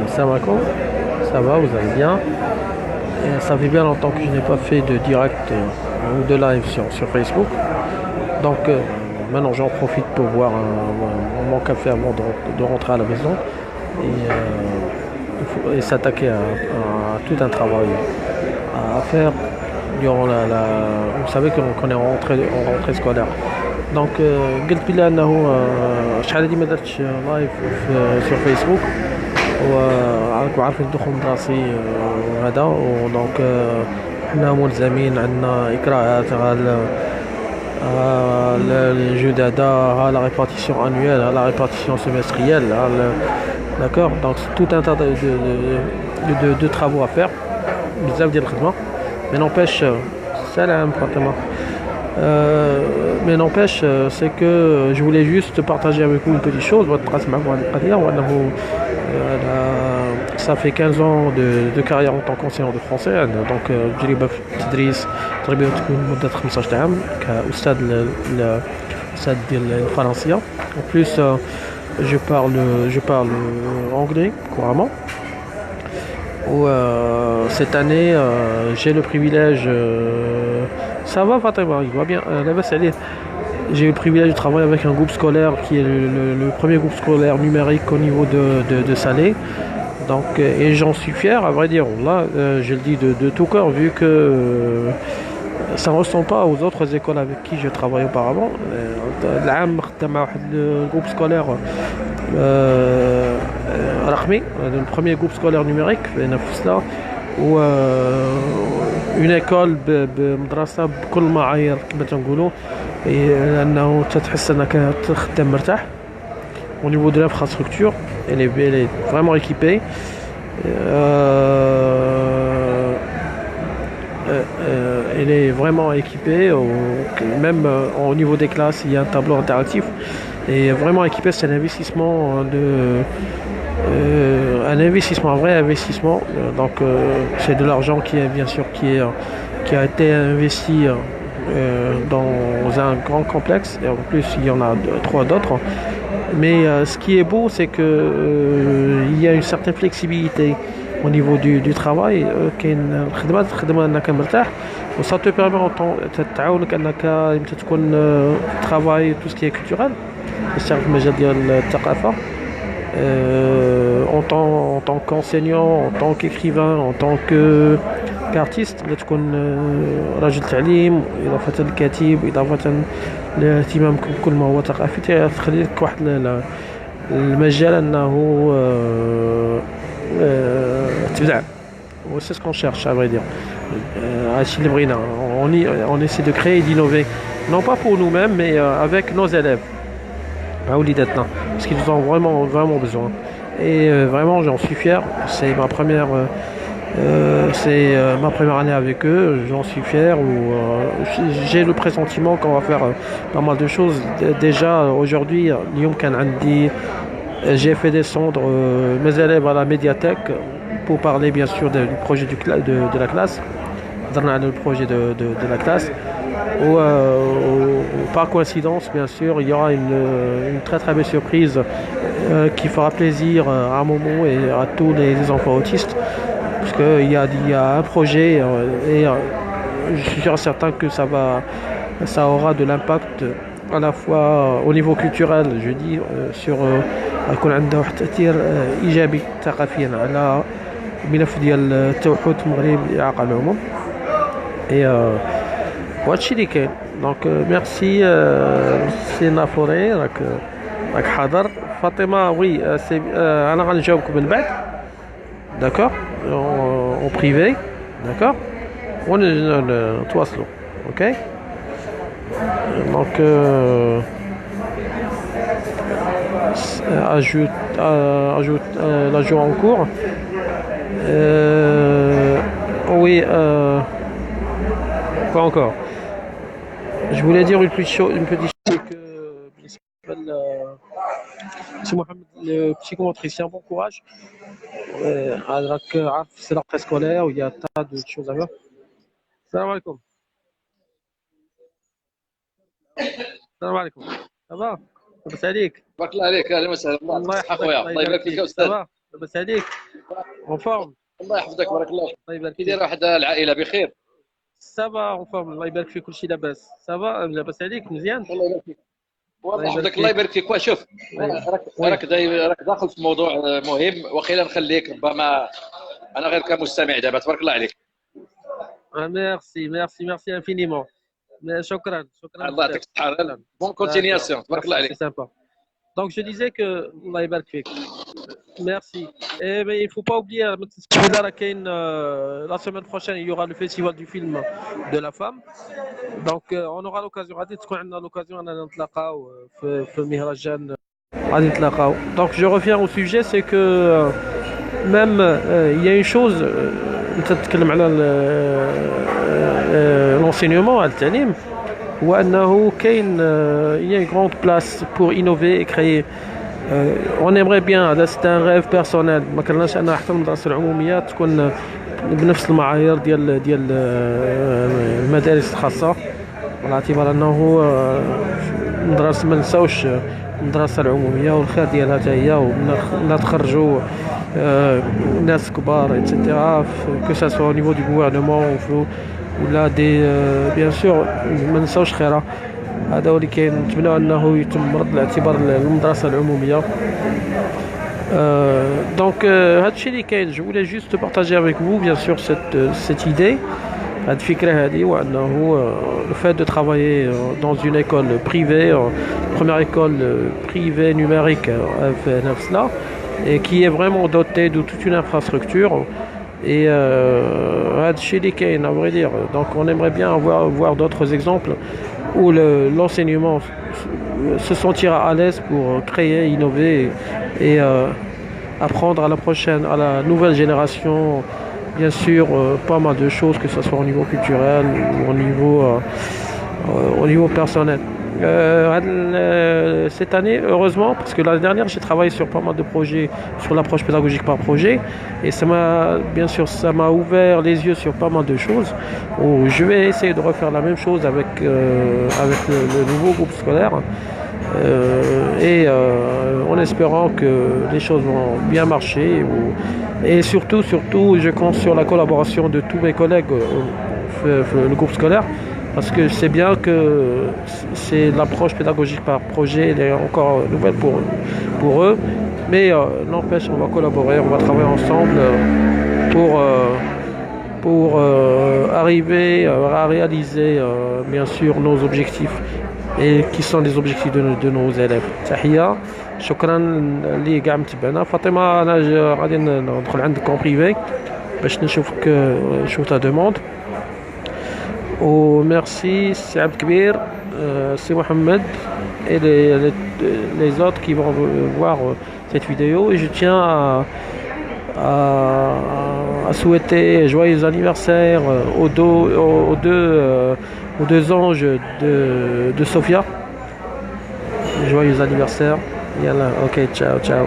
Salam alaikum, ça va, vous allez bien? Et ça fait bien longtemps que je n'ai pas fait de direct ou de live sur Facebook. Donc maintenant j'en profite pour boire mon café avant de rentrer à la maison et, et s'attaquer à tout un travail à faire durant vous savez qu'on est en rentrée scolaire. Donc قلت بلي انه شحال هذه ما درتش لايف sur فيسبوك وعارف عارفين الدخول الدراسي وهذا ودونك حنا ملزمين عندنا إقراءات الجدادة ها لا répartition annuelle ها la répartition semestrielle d'accord donc c'est tout un tas de travaux à faire بزاف ديال الخدمة mais n'empêche سلام فاطمة. Mais n'empêche, c'est que je voulais juste partager avec vous une petite chose. Ça fait 15 ans de carrière en tant qu'enseignant de français. Donc, تجربة في التدريس تقريبا تكون مدة 15 عام كأستاذ أستاذ ديال الفرنسية. En plus, je parle anglais couramment. Cette année, j'ai le privilège. Ça va, Fatima, il va bien. J'ai eu le privilège de travailler avec un groupe scolaire qui est le premier groupe scolaire numérique au niveau de Salé. Donc, et j'en suis fier, à vrai dire. Là, je le dis de tout cœur, vu que ça ne ressemble pas aux autres écoles avec qui je travaillais auparavant. Le groupe scolaire رقمي le premier groupe scolaire numérique في نفسنا une école بمدرسة بكل معايير كما تنقولوا لأنه تتحس أنك تخدم مرتاح au niveau de l'infrastructure elle est vraiment équipée. Elle est vraiment équipée, même au niveau des classes, il y a un tableau interactif. Et vraiment équipé, c'est un investissement un investissement, un vrai investissement. Donc c'est de l'argent qui est bien sûr qui a été investi dans un grand complexe. Et en plus, il y en a trois d'autres. Mais ce qui est beau, c'est que il y a une certaine flexibilité au niveau du travail. كاين الخدمة انك مرتاح وصا te permet en temps تعاونك انك يمكن تكون travail tout ce qui est culturel تشتغل في المجال ديال الثقافة en tant qu'enseignant, en tant qu'écrivain, en tant qu'artiste اللي تكون راجل تعليم إضافة للكاتب إضافة لاهتمامك بكل ما هو ثقافي تخلي لك واحد المجال أنه تبدع. C'est ce qu'on cherche à vrai dire. هادشي اللي بغينا. On essaie de créer et d'innover non pas pour nous-mêmes mais avec nos élèves parce qu'ils en ont vraiment vraiment besoin et vraiment j'en suis fier. C'est ma première année avec eux, j'en suis fier j'ai le pressentiment qu'on va faire pas mal de choses. Déjà aujourd'hui j'ai fait descendre mes élèves à la médiathèque pour parler bien sûr du projet de la classe. Le projet de la classe. Par coïncidence, bien sûr, il y aura une très très belle surprise qui fera plaisir à Momo et à tous les enfants autistes. Parce qu'il y a un projet et je suis certain que ça aura de l'impact à la fois au niveau culturel, je dis, sur يكون عنده واحد التأثير إيجابي ثقافيا على الملف ديال التوحد في المغرب لإعاقة العموم. Et وهادشي اللي كاين دونك ميرسي سي نافوري راك حاضر فاطمه وي سي انا غنجاوبك من بعد داكور اون بريفي داكور ونتواصلوا اوكي دونك ajoute la jour en cours oui quoi encore. Je voulais dire une petite chose que c'est Mohamed, le petit motricien, bon courage. C'est la rentrée scolaire où il y a un tas de choses à faire. Salam alaikum. Salam alaikum. Ça va? لاباس عليك؟ بارك الله عليك، اهلا وسهلا. الله الله يصحى يحفظك، خويا، الله الله يبارك يبارك فيك فيك. يا استاذ. سافا؟ لاباس عليك؟ اون فورم؟ الله يحفظك، بارك الله فيك. الله يبارك كي فيك. دايره واحد العائله بخير؟ سافا اون فورم، الله يبارك فيك، كلشي لاباس. سافا لاباس عليك؟ مزيان؟ الله يبارك فيك. الله والله يبارك يحفظك، الله فيك. يبارك فيك. وشوف، راك وي. راك داخل في موضوع مهم، وقيلا نخليك ربما انا غير كمستمع دابا. تبارك الله عليك. ميرسي ميرسي ميرسي انفينيمون. شكرا شكرا الله يعطيك بزاف. الصحه. شكرا. بون D'accord, كونتينياسيون. تبارك الله merci, c'est عليك. sympa. Donc je disais que Allah يبارك فيك. Merci. Et mais il faut pas oublier la semaine prochaine il y aura le festival du film de la femme. Donc on aura l'occasion غادي تكون عندنا l'occasion اننا نتلاقاو في المهرجان غادي نتلاقاو. Donc je reviens au sujet, c'est que même il y a une chose انت تتكلم على l'enseignement على التعليم هو انه كاين il y a une grande place pour innover et créer. on aimerait bien, c'est un rêve personnel ما كرهناش ان حتى المدارس العموميه تكون بنفس المعايير ديال المدارس الخاصه، على اعتبار انه مدرسه ما نساوش المدرسه العموميه والخير ديالها حتى هي، ومنها تخرجوا ناس كبار ايتترا كو سا سوا او نيفو دو غوفرنمون ولا دي بيان سور ما نساوش خيرها. هذا هو اللي كاين. نتمنى انه يتم رد الاعتبار للمدرسه العموميه. دونك هادشي اللي كاين. جو voulais juste partager avec vous bien sûr cette idée. هاد الفكره هذه هو انه le fait de travailler dans une école privée, première école privée numérique في نفسنا et qui est vraiment dotée de toute une infrastructure. Et هادشي اللي كاين à vrai dire. Donc on aimerait bien voir d'autres exemples où l'enseignement se sentira à l'aise pour créer, innover et apprendre à la nouvelle génération, bien sûr, pas mal de choses, que ce soit au niveau culturel ou au niveau personnel. Cette année, heureusement, parce que l'année dernière j'ai travaillé sur pas mal de projets, sur l'approche pédagogique par projet, et ça m'a ouvert les yeux sur pas mal de choses. Je vais essayer de refaire la même chose avec le nouveau groupe scolaire, en espérant que les choses vont bien marcher, et surtout je compte sur la collaboration de tous mes collègues le groupe scolaire. Parce que je sais bien que c'est l'approche pédagogique par projet, elle est encore nouvelle pour eux. Mais n'empêche, on va collaborer, on va travailler ensemble pour arriver à réaliser bien sûr nos objectifs et qui sont les objectifs de nos élèves. تحية، شكرا اللي قاع متبعنا. فاطمة أنا غادي ندخل عندكم بريفي باش نشوف ta demande. Merci, c'est Abdelkbir, c'est Mohamed et les autres qui vont voir cette vidéo. Et je tiens à souhaiter joyeux anniversaire aux deux anges de Sofia. Joyeux anniversaire. Yalla, ok, ciao, ciao.